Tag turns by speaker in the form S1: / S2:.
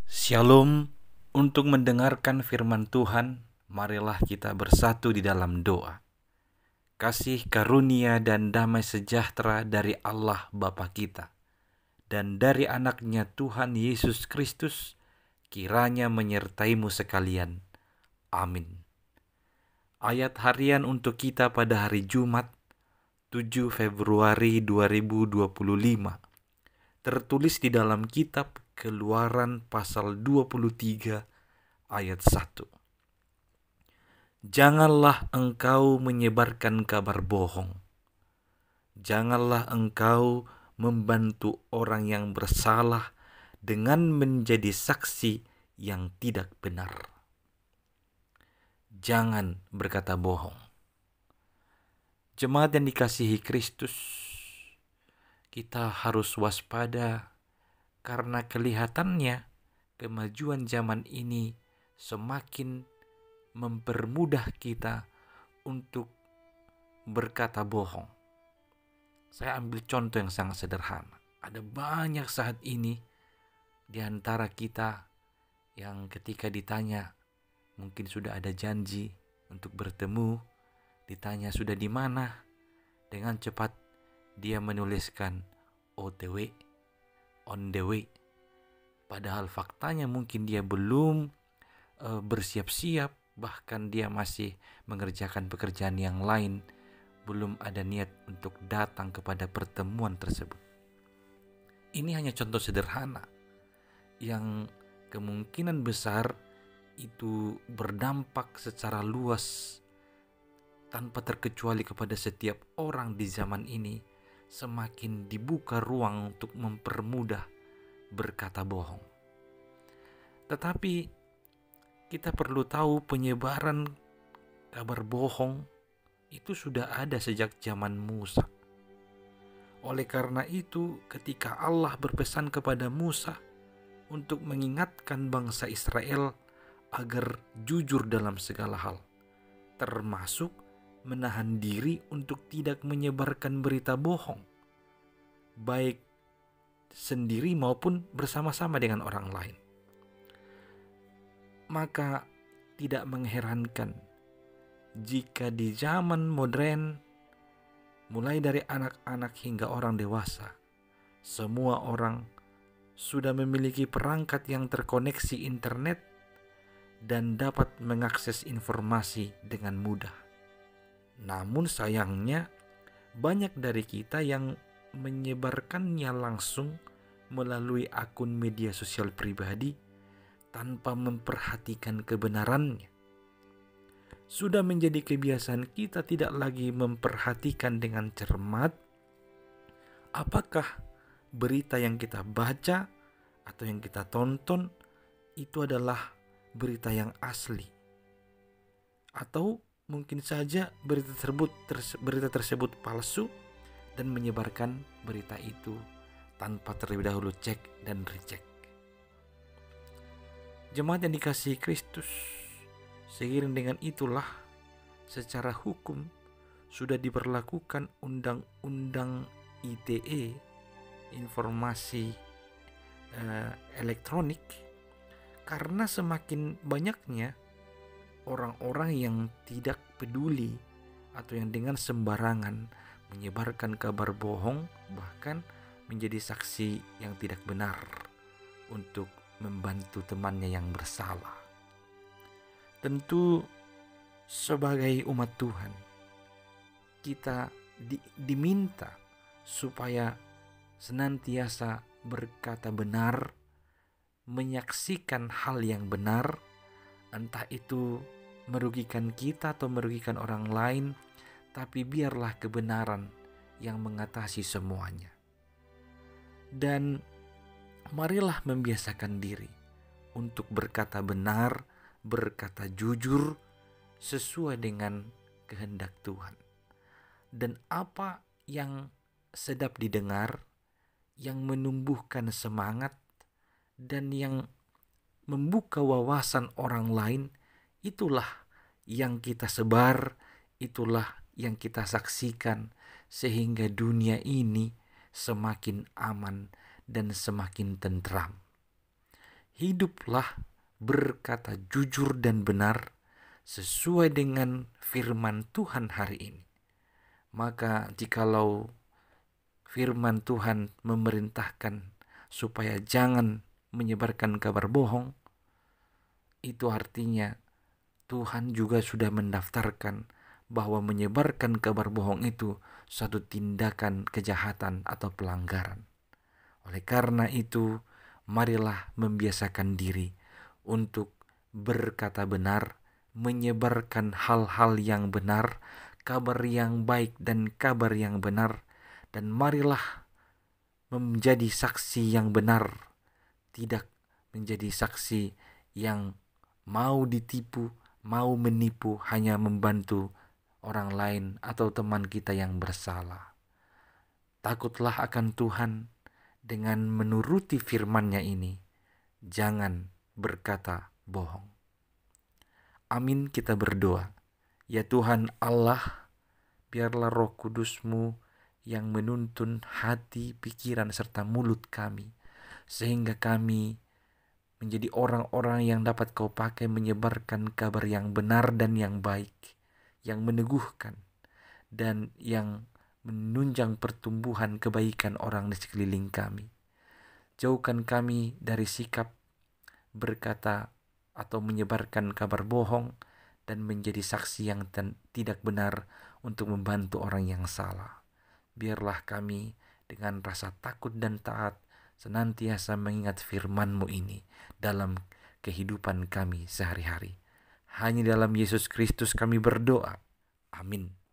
S1: Shalom. Untuk mendengarkan firman Tuhan, marilah kita bersatu di dalam doa. Kasih karunia dan damai sejahtera dari Allah Bapa kita dan dari anaknya Tuhan Yesus Kristus kiranya menyertaimu sekalian. Amin. Ayat harian untuk kita pada hari Jumat 7 Februari 2025 tertulis di dalam kitab Keluaran pasal 23 ayat 1. Janganlah engkau menyebarkan kabar bohong. Janganlah engkau membantu orang yang bersalah dengan menjadi saksi yang tidak benar. Jangan berkata bohong. Jemaat yang dikasihi Kristus, kita harus waspada karena kelihatannya kemajuan zaman ini semakin mempermudah kita untuk berkata bohong. Saya ambil contoh yang sangat sederhana. Ada banyak saat ini di antara kita yang ketika ditanya, mungkin sudah ada janji untuk bertemu, ditanya sudah di mana, dengan cepat dia menuliskan OTW, on the way. Padahal faktanya mungkin dia belum bersiap-siap, bahkan dia masih mengerjakan pekerjaan yang lain, belum ada niat untuk datang kepada pertemuan tersebut. Ini hanya contoh sederhana yang kemungkinan besar itu berdampak secara luas tanpa terkecuali kepada setiap orang di zaman ini. Semakin dibuka ruang untuk mempermudah berkata bohong. Tetapi kita perlu tahu penyebaran kabar bohong itu sudah ada sejak zaman Musa. Oleh karena itu, ketika Allah berpesan kepada Musa untuk mengingatkan bangsa Israel agar jujur dalam segala hal, termasuk menahan diri untuk tidak menyebarkan berita bohong, baik sendiri maupun bersama-sama dengan orang lain. Maka tidak mengherankan jika di zaman modern, mulai dari anak-anak hingga orang dewasa, semua orang sudah memiliki perangkat yang terkoneksi internet dan dapat mengakses informasi dengan mudah. Namun sayangnya, banyak dari kita yang menyebarkannya langsung melalui akun media sosial pribadi tanpa memperhatikan kebenarannya. Sudah menjadi kebiasaan kita tidak lagi memperhatikan dengan cermat apakah berita yang kita baca atau yang kita tonton itu adalah berita yang asli, atau mungkin saja berita tersebut palsu dan menyebarkan berita itu tanpa terlebih dahulu cek dan recheck. Jemaat yang dikasihi Kristus, seiring dengan itulah secara hukum sudah diberlakukan Undang-Undang ITE, informasi elektronik, karena semakin banyaknya orang-orang yang tidak peduli atau yang dengan sembarangan menyebarkan kabar bohong, bahkan menjadi saksi yang tidak benar untuk membantu temannya yang bersalah. Tentu sebagai umat Tuhan, kita diminta supaya senantiasa berkata benar, menyaksikan hal yang benar, entah itu merugikan kita atau merugikan orang lain, tapi biarlah kebenaran yang mengatasi semuanya. Dan marilah membiasakan diri untuk berkata benar, berkata jujur sesuai dengan kehendak Tuhan. Dan apa yang sedap didengar, yang menumbuhkan semangat, dan yang membuka wawasan orang lain, itulah yang kita sebar, itulah yang kita saksikan, sehingga dunia ini semakin aman dan semakin tentram. hiduplah berkata jujur dan benar sesuai dengan firman Tuhan hari ini. Maka jikalau firman Tuhan memerintahkan supaya jangan menyebarkan kabar bohong, itu artinya Tuhan juga sudah mendaftarkan bahwa menyebarkan kabar bohong itu suatu tindakan kejahatan atau pelanggaran. Oleh karena itu, marilah membiasakan diri untuk berkata benar, menyebarkan hal-hal yang benar, kabar yang baik dan kabar yang benar, dan marilah menjadi saksi yang benar, tidak menjadi saksi yang mau ditipu, mau menipu, hanya membantu orang lain atau teman kita yang bersalah. Takutlah akan Tuhan dengan menuruti firman-Nya ini. Jangan berkata bohong. Amin, kita berdoa. Ya Tuhan Allah, biarlah Roh Kudus-Mu yang menuntun hati, pikiran, serta mulut kami, sehingga kami menjadi orang-orang yang dapat Kau pakai menyebarkan kabar yang benar dan yang baik, yang meneguhkan, dan yang menunjang pertumbuhan kebaikan orang di sekeliling kami. Jauhkan kami dari sikap berkata atau menyebarkan kabar bohong dan menjadi saksi yang tidak benar untuk membantu orang yang salah. Biarlah kami dengan rasa takut dan taat senantiasa mengingat firman-Mu ini dalam kehidupan kami sehari-hari. Hanya dalam Yesus Kristus kami berdoa. Amin.